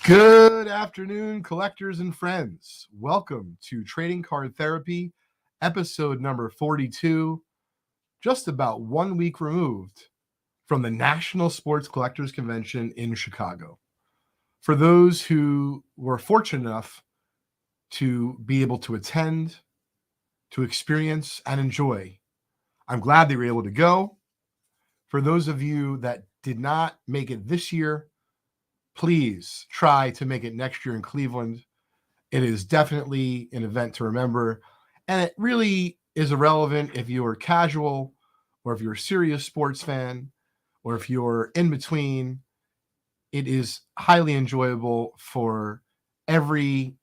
Good afternoon, collectors and friends. Welcome to Trading Card Therapy, episode number 42, just about 1 week removed from the National Sports Collectors Convention in Chicago. For those who were fortunate enough to be able to attend, to experience, and enjoy, I'm glad they were able to go. For those of you that did not make it this year, please try to make it next year in Cleveland. It is definitely an event to remember, and it really is irrelevant if you're casual or if you're a serious sports fan or if you're in between. It is highly enjoyable for every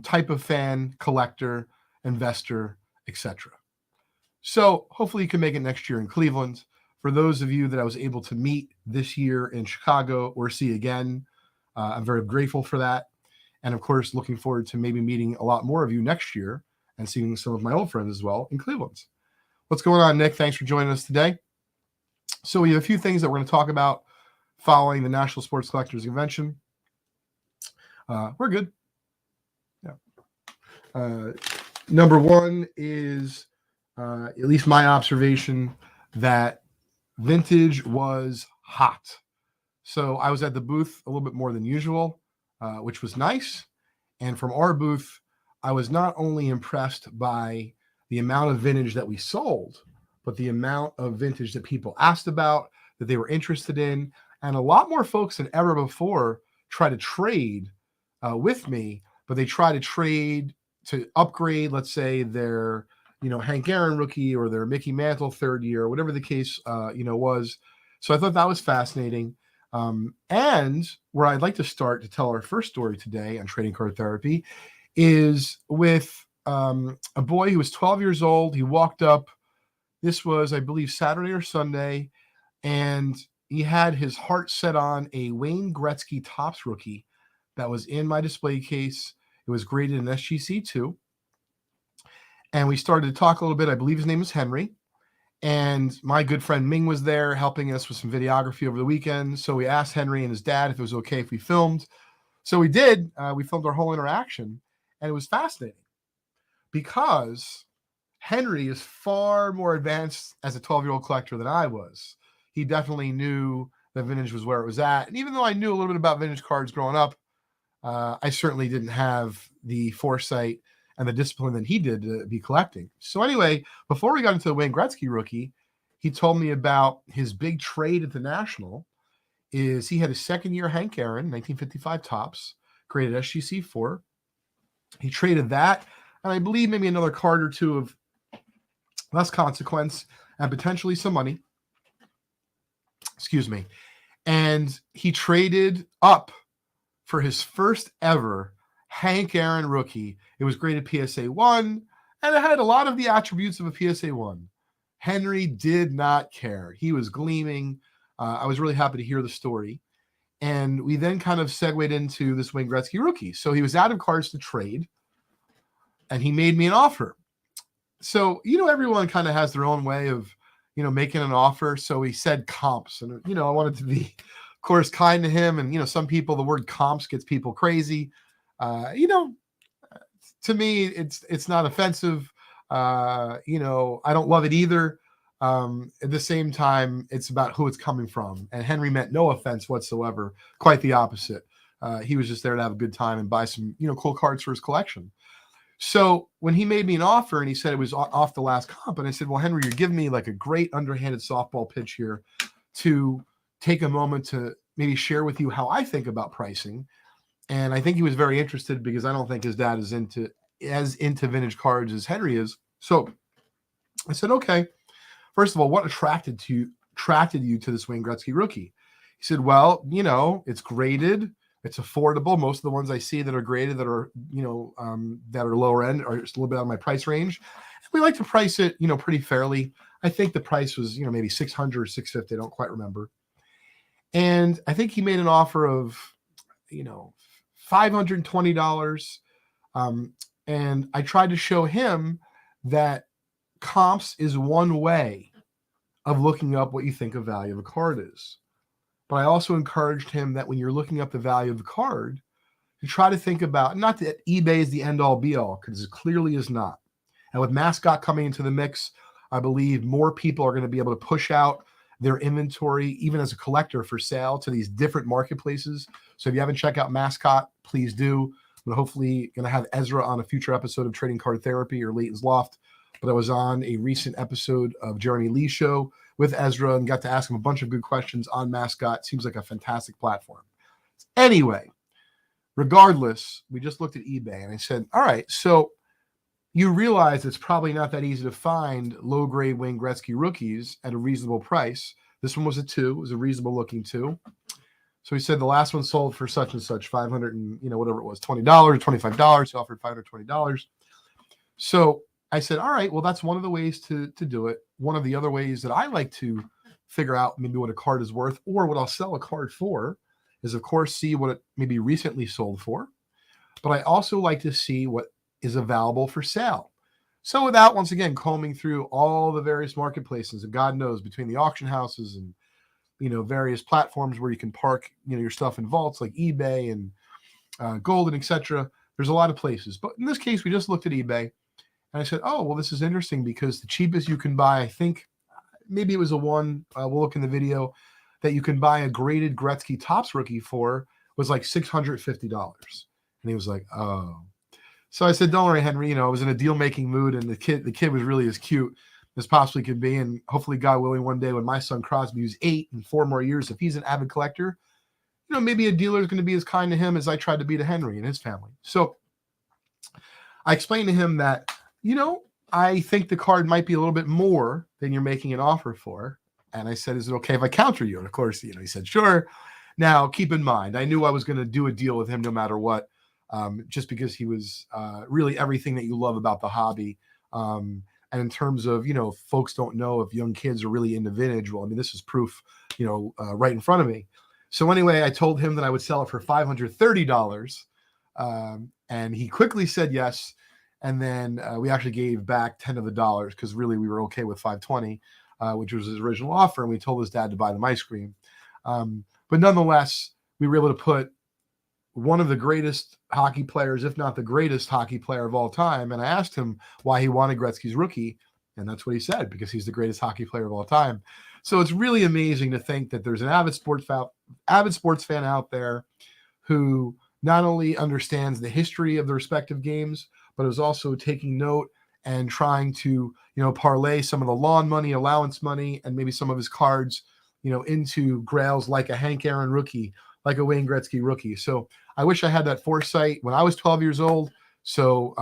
type of fan, collector, investor, etc. So hopefully you can make it next year in Cleveland. For those of you that I was able to meet this year in Chicago or see again, I'm very grateful for that. And of course, looking forward to maybe meeting a lot more of you next year and seeing some of my old friends as well in Cleveland. What's going on, Nick? Thanks for joining us today. So we have a few things that we're going to talk about following the National Sports Collectors Convention. We're good. Yeah. Number one is, at least my observation, that vintage was hot. So I was at the booth a little bit more than usual, which was nice. And from our booth, I was not only impressed by the amount of vintage that we sold, but the amount of vintage that people asked about, that they were interested in. And a lot more folks than ever before try to trade with me, but they try to trade to upgrade, let's say, their Hank Aaron rookie or their Mickey Mantle third year, or whatever the case, was. So I thought that was fascinating. And where I'd like to start to tell our first story today on Trading Card Therapy is with a boy who was 12 years old. He walked up. This was, I believe, Saturday or Sunday, and he had his heart set on a Wayne Gretzky Topps rookie that was in my display case. It was graded in SGC2. And we started to talk a little bit. I believe his name is Henry. And my good friend Ming was there helping us with some videography over the weekend. So we asked Henry and his dad if it was okay if we filmed. So we did. We filmed our whole interaction. And it was fascinating because Henry is far more advanced as a 12-year-old collector than I was. He definitely knew that vintage was where it was at. And even though I knew a little bit about vintage cards growing up, I certainly didn't have the foresight and the discipline that he did to be collecting. So anyway, before we got into the Wayne Gretzky rookie, he told me about his big trade at the National. Is he had a second-year Hank Aaron, 1955 Topps, graded SGC4. He traded that, and I believe maybe another card or two of less consequence and potentially some money. Excuse me. And he traded up for his first ever Hank Aaron rookie. It was graded PSA 1, and it had a lot of the attributes of a PSA 1. Henry did not care. He was gleaming. I was really happy to hear the story. And we then kind of segued into this Wayne Gretzky rookie. So he was out of cards to trade, and he made me an offer. So, everyone kind of has their own way of, making an offer. So he said comps, and, I wanted to be, of course, kind to him. And, some people, the word comps gets people crazy. To me, it's not offensive. I don't love it either. At the same time, it's about who it's coming from. And Henry meant no offense whatsoever. Quite the opposite. He was just there to have a good time and buy some, cool cards for his collection. So when he made me an offer and he said it was off the last comp, and I said, well, Henry, you're giving me like a great underhanded softball pitch here to take a moment to maybe share with you how I think about pricing. And I think he was very interested because I don't think his dad is as into vintage cards as Henry is. So I said, okay, first of all, what attracted you to this Wayne Gretzky rookie? He said, well, it's graded. It's affordable. Most of the ones I see that are graded that are, that are lower end are just a little bit out of my price range. And we like to price it, pretty fairly. I think the price was, maybe $600 or $650. I don't quite remember. And I think he made an offer of, $520. And I tried to show him that comps is one way of looking up what you think a value of a card is. but I also encouraged him that when you're looking up the value of the card, to try to think about, not that eBay is the end-all be-all, because it clearly is not. And with Mascot coming into the mix, I believe more people are going to be able to push out their inventory, even as a collector, for sale to these different marketplaces. So if you haven't checked out Mascot, please do. I'm hopefully going to have Ezra on a future episode of Trading Card Therapy or Leighton's Loft. But I was on a recent episode of Jeremy Lee's show with Ezra and got to ask him a bunch of good questions on Mascot. Seems like a fantastic platform. Anyway, regardless, we just looked at eBay and I said, all right, so you realize it's probably not that easy to find low-grade Wayne Gretzky rookies at a reasonable price. This one was a 2. It was a reasonable-looking 2. So he said the last one sold for such and such, $500 and, whatever it was, $20, $25. He offered $520. So I said, all right, well, that's one of the ways to do it. One of the other ways that I like to figure out maybe what a card is worth or what I'll sell a card for is, of course, see what it maybe recently sold for. But I also like to see what is available for sale. So without, once again, combing through all the various marketplaces, and God knows, between the auction houses and various platforms where you can park, your stuff in vaults like eBay and Golden, etc. There's a lot of places. But in this case, we just looked at eBay and I said, oh, well, this is interesting because the cheapest you can buy, I think maybe it was a 1, we'll look in the video, that you can buy a graded Gretzky Topps rookie for was like $650. And he was like, oh. So I said, don't worry, Henry, I was in a deal-making mood and the kid was really as cute as possibly could be. And hopefully, God willing, one day when my son Crosby is 8 and 4 more years, if he's an avid collector, maybe a dealer is going to be as kind to him as I tried to be to Henry and his family. So I explained to him that, I think the card might be a little bit more than you're making an offer for. And I said, is it okay if I counter you? And of course, he said, sure. Now, keep in mind, I knew I was going to do a deal with him no matter what, just because he was really everything that you love about the hobby. And in terms of, folks don't know if young kids are really into vintage. Well, I mean, this is proof, right in front of me. So anyway, I told him that I would sell it for $530. And he quickly said yes. And then we actually gave back 10 of the dollars because really we were okay with $520, which was his original offer. And we told his dad to buy them ice cream. But nonetheless, we were able to put one of the greatest hockey players, if not the greatest hockey player of all time. And I asked him why he wanted Gretzky's rookie. And that's what he said, because he's the greatest hockey player of all time. So it's really amazing to think that there's an avid sports fan out there who not only understands the history of the respective games, but is also taking note and trying to, parlay some of the lawn money, allowance money, and maybe some of his cards, into grails like a Hank Aaron rookie, like a Wayne Gretzky rookie. So I wish I had that foresight when I was 12 years old. So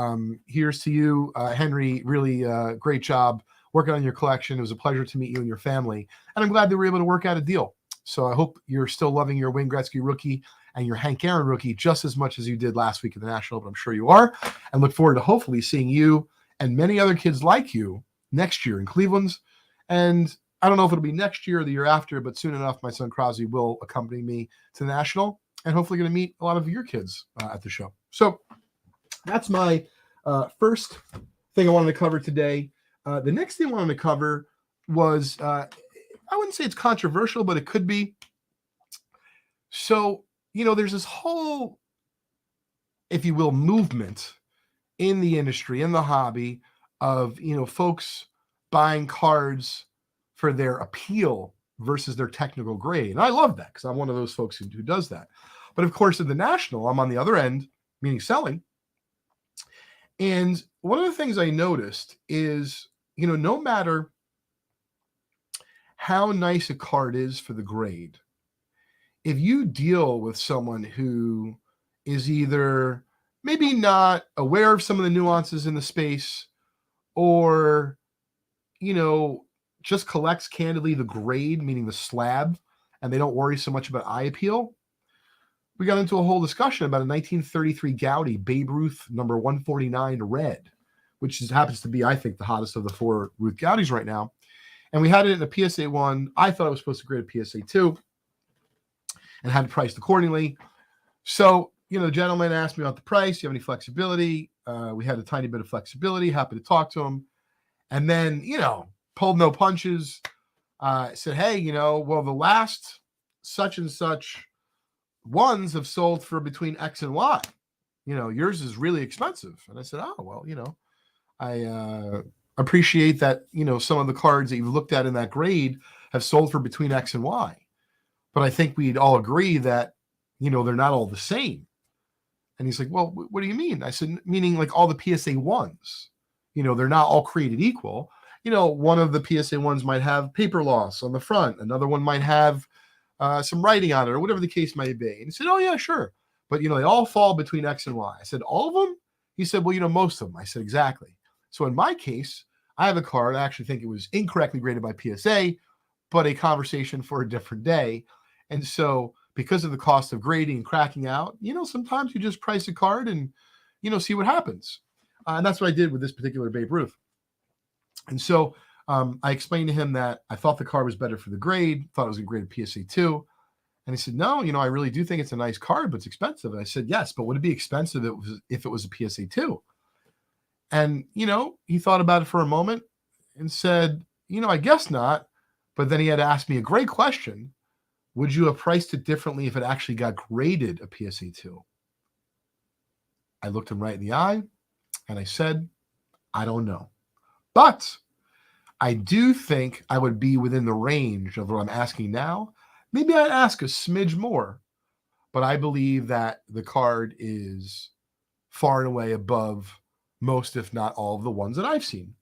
here's to you, Henry. Really great job working on your collection. It was a pleasure to meet you and your family. And I'm glad that we were able to work out a deal. So I hope you're still loving your Wayne Gretzky rookie and your Hank Aaron rookie just as much as you did last week at the National, but I'm sure you are. And look forward to hopefully seeing you and many other kids like you next year in Cleveland. And I don't know if it'll be next year or the year after, but soon enough, my son Crosby will accompany me to the National and hopefully going to meet a lot of your kids at the show. So that's my first thing I wanted to cover today. The next thing I wanted to cover was, I wouldn't say it's controversial, but it could be. So, there's this whole, if you will, movement in the industry, in the hobby of, folks buying cards for their appeal versus their technical grade. And I love that because I'm one of those folks who does that. But of course, at the National, I'm on the other end, meaning selling. And one of the things I noticed is, no matter how nice a card is for the grade, if you deal with someone who is either maybe not aware of some of the nuances in the space or, just collects candidly the grade, meaning the slab, and they don't worry so much about eye appeal. We got into a whole discussion about a 1933 Gaudy Babe Ruth number 149 red, which happens to be, I think, the hottest of the 4 Ruth Gaudys right now. And we had it in a PSA 1. I thought I was supposed to grade a PSA 2 and had it priced accordingly. So, the gentleman asked me about the price. Do you have any flexibility? We had a tiny bit of flexibility. Happy to talk to him. And then, pulled no punches. Said, hey, well, the last such and such ones have sold for between X and Y. Yours is really expensive. And I said, oh, well, I appreciate that, some of the cards that you've looked at in that grade have sold for between X and Y. But I think we'd all agree that, they're not all the same. And he's like, well, what do you mean? I said, meaning like all the PSA ones, they're not all created equal. One of the PSA ones might have paper loss on the front. Another one might have some writing on it or whatever the case might be. And he said, oh, yeah, sure. But, they all fall between X and Y. I said, all of them? He said, well, most of them. I said, exactly. So in my case, I have a card. I actually think it was incorrectly graded by PSA, but a conversation for a different day. And so because of the cost of grading and cracking out, sometimes you just price a card and, see what happens. And that's what I did with this particular Babe Ruth. And so I explained to him that I thought the card was better for the grade, thought it was a grade of PSA 2. And he said, no, I really do think it's a nice card, but it's expensive. And I said, yes, but would it be expensive if it was a PSA 2? And, he thought about it for a moment and said, I guess not. But then he had asked me a great question. Would you have priced it differently if it actually got graded a PSA 2? I looked him right in the eye and I said, I don't know. But I do think I would be within the range of what I'm asking now. Maybe I'd ask a smidge more, but I believe that the card is far and away above most, if not all, of the ones that I've seen.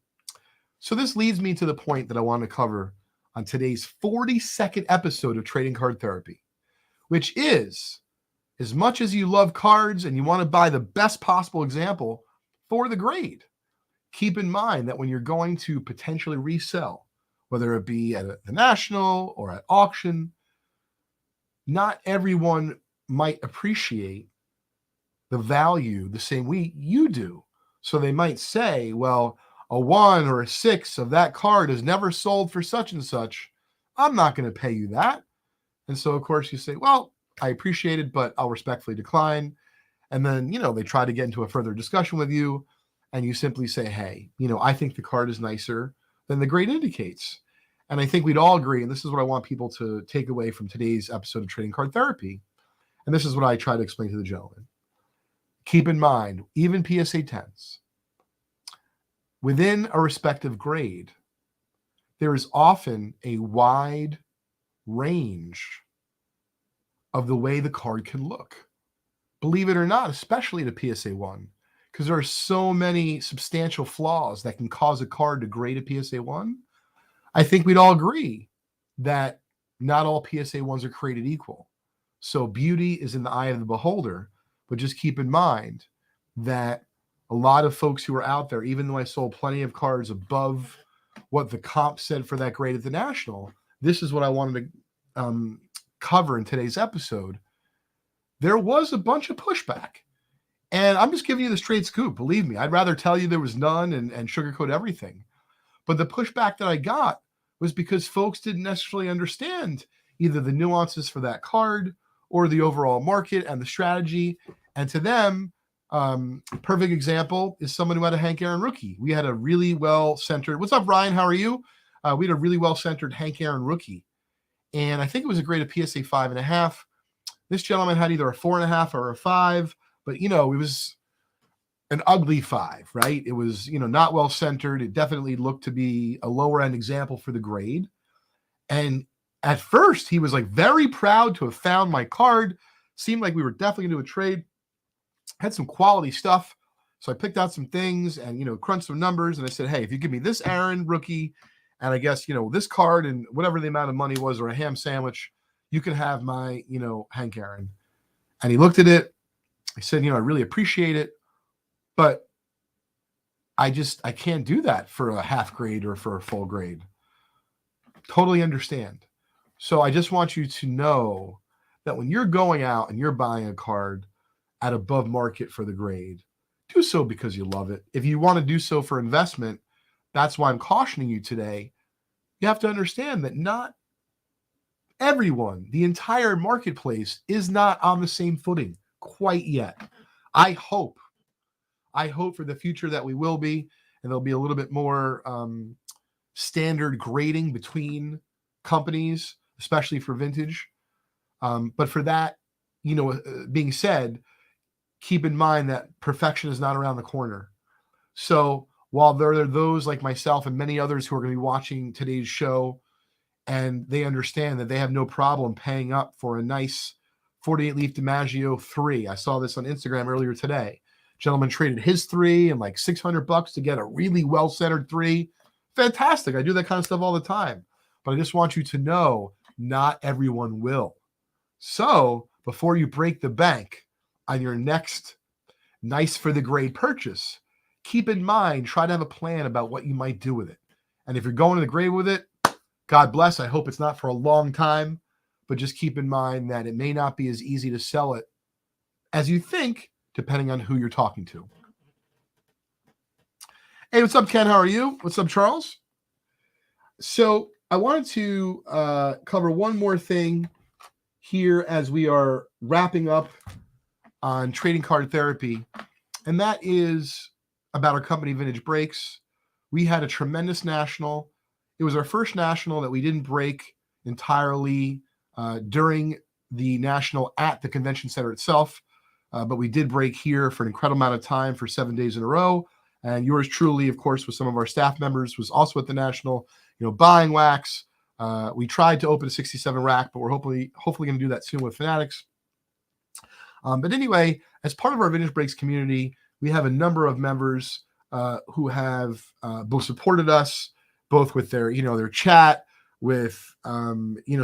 So this leads me to the point that I want to cover on today's 42nd episode of Trading Card Therapy, which is, as much as you love cards and you want to buy the best possible example for the grade, keep in mind that when you're going to potentially resell, whether it be at the National or at auction, not everyone might appreciate the value the same way you do. So they might say, well, a 1 or a 6 of that card is never sold for such and such. I'm not going to pay you that. And so, of course, you say, well, I appreciate it, but I'll respectfully decline. And then, they try to get into a further discussion with you. And you simply say, hey, I think the card is nicer than the grade indicates. And I think we'd all agree, and this is what I want people to take away from today's episode of Trading Card Therapy. And this is what I try to explain to the gentleman. Keep in mind, even PSA 10s, within a respective grade, there is often a wide range of the way the card can look. Believe it or not, especially the PSA 1, because there are so many substantial flaws that can cause a card to grade a PSA 1. I think we'd all agree that not all PSA 1s are created equal. So beauty is in the eye of the beholder, but just keep in mind that a lot of folks who are out there, even though I sold plenty of cards above what the comp said for that grade at the National, this is what I wanted to cover in today's episode. There was a bunch of pushback. And I'm just giving you the straight scoop. Believe me, I'd rather tell you there was none and sugarcoat everything. But the pushback that I got was because folks didn't necessarily understand either the nuances for that card or the overall market and the strategy. And to them, perfect example is someone who had a Hank Aaron rookie. We had a really well-centered, what's up, Ryan? How are you? We had a really well-centered Hank Aaron rookie. And I think it was a grade of PSA 5.5. This gentleman had either a 4.5 or a 5, but, it was an ugly 5, right? It was, not well-centered. It definitely looked to be a lower-end example for the grade. And at first, he was like very proud to have found my card. Seemed like we were definitely going to do a trade. Had some quality stuff. So I picked out some things and, crunched some numbers. And I said, hey, if you give me this Aaron rookie and I guess, this card and whatever the amount of money was or a ham sandwich, you can have my, Hank Aaron. And he looked at it. I said, I really appreciate it, but I can't do that for a half grade or for a full grade. Totally understand. So I just want you to know that when you're going out and you're buying a card at above market for the grade, do so because you love it. If you want to do so for investment, that's why I'm cautioning you today. You have to understand that not everyone, the entire marketplace, is not on the same footing quite yet. I hope for the future that we will be, and there'll be a little bit more standard grading between companies, especially for vintage. But for that, being said, keep in mind that perfection is not around the corner. So while there are those like myself and many others who are going to be watching today's show, and they understand that they have no problem paying up for a nice 48 leaf DiMaggio 3. I saw this on Instagram earlier today. Gentleman traded his 3 and like $600 to get a really well-centered 3. Fantastic. I do that kind of stuff all the time. But I just want you to know not everyone will. So before you break the bank on your next nice for the grade purchase, keep in mind, try to have a plan about what you might do with it. And if you're going to the grave with it, God bless. I hope it's not for a long time, but just keep in mind that it may not be as easy to sell it as you think, depending on who you're talking to. Hey, what's up, Ken? How are you? What's up, Charles? So I wanted to cover one more thing here as we are wrapping up on trading card therapy, and that is about our company, Vintage Breaks. We had a tremendous national. It was our first national that we didn't break entirely during the national at the convention center itself, but we did break here for an incredible amount of time for 7 days in a row. And yours truly, of course, with some of our staff members, was also at the national, buying wax. We tried to open a 67 rack, but we're hopefully going to do that soon with Fanatics. But anyway, as part of our Vintage Breaks community, we have a number of members who have both supported us, both with their, their chat, with,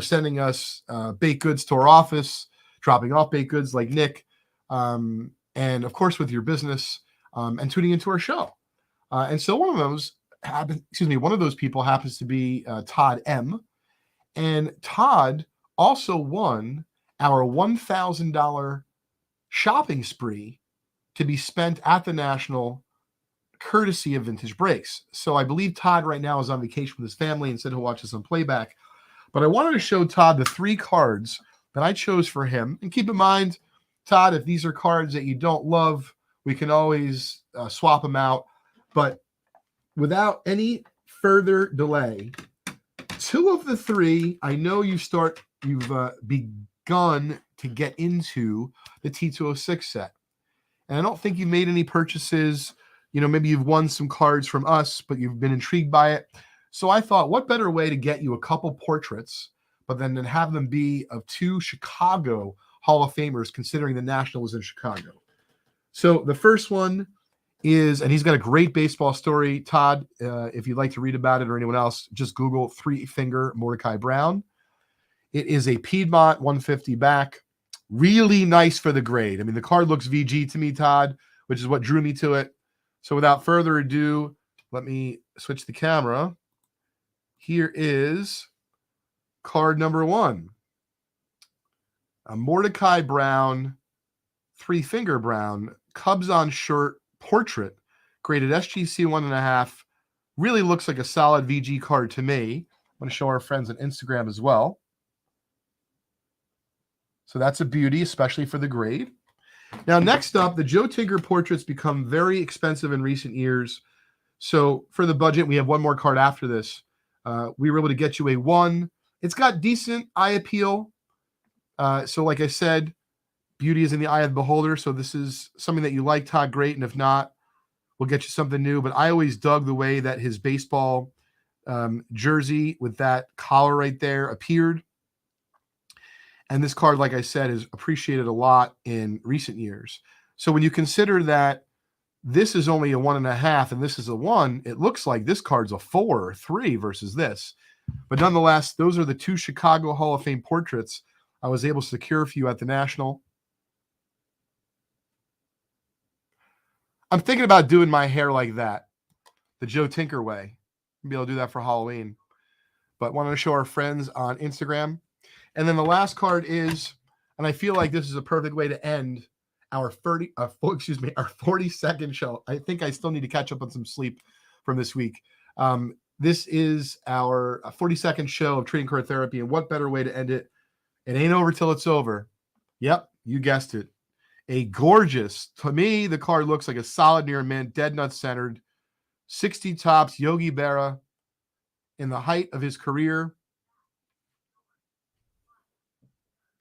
sending us baked goods to our office, dropping off baked goods like Nick, and of course with your business, and tuning into our show. And so one of those people happens to be Todd M. And Todd also won our $1,000 shopping spree to be spent at the National, courtesy of Vintage Breaks. So I believe Todd right now is on vacation with his family and said he'll watch us on playback. But I wanted to show Todd the 3 cards that I chose for him. And keep in mind, Todd, if these are cards that you don't love, we can always swap them out. But without any further delay, 2 of the 3, I know you've begun to get into the T206 set. And I don't think you've made any purchases. Maybe you've won some cards from us, but you've been intrigued by it. So I thought, what better way to get you a couple portraits, but then have them be of 2 Chicago Hall of Famers, considering the National was in Chicago. So the first one is, and he's got a great baseball story, Todd. If you'd like to read about it or anyone else, just Google 3-finger Mordecai Brown. It is a Piedmont 150 back. Really nice for the grade. I mean, the card looks VG to me, Todd, which is what drew me to it. So without further ado, let me switch the camera. Here is card number 1. A Mordecai Brown, 3-finger Brown, Cubs on shirt portrait, graded SGC 1.5. Really looks like a solid VG card to me. I'm going to show our friends on Instagram as well. So that's a beauty, especially for the grade. Now, next up, the Joe Tinker portraits become very expensive in recent years. So for the budget, we have one more card after this. We were able to get you a 1. It's got decent eye appeal. So like I said, beauty is in the eye of the beholder. So this is something that you like, Todd, great. And if not, we'll get you something new. But I always dug the way that his baseball jersey with that collar right there appeared. And this card, like I said, is appreciated a lot in recent years. So when you consider that this is only a 1.5 and this is a 1, it looks like this card's a 4 or 3 versus this. But nonetheless, those are the 2 Chicago Hall of Fame portraits I was able to secure for you at the National. I'm thinking about doing my hair like that, the Joe Tinker way. Maybe I'll do that for Halloween. But wanted to show our friends on Instagram. And then the last card is, and I feel like this is a perfect way to end our 40-second show. I think I still need to catch up on some sleep from this week. This is our 40-second show of trading card therapy, and what better way to end it? It ain't over till it's over. Yep, you guessed it. A gorgeous, to me, the card looks like a solid near mint, dead nut centered, 60 tops, Yogi Berra in the height of his career.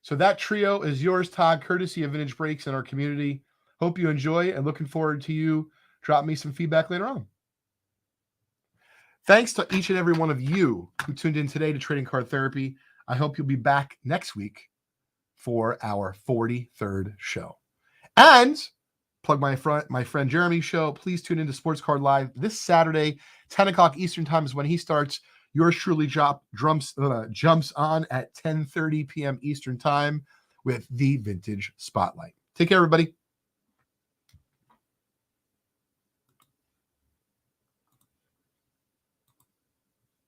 So that trio is yours, Todd, courtesy of Vintage Breaks in our community. Hope you enjoy and looking forward to you drop me some feedback later on. Thanks to each and every one of you who tuned in today to Trading Card Therapy. I hope you'll be back next week for our 43rd show. And plug my friend Jeremy's show. Please tune into Sports Card Live this Saturday, 10 o'clock Eastern Time is when he starts. Yours truly jumps on at 10:30 p.m. Eastern Time with the Vintage Spotlight. Take care, everybody.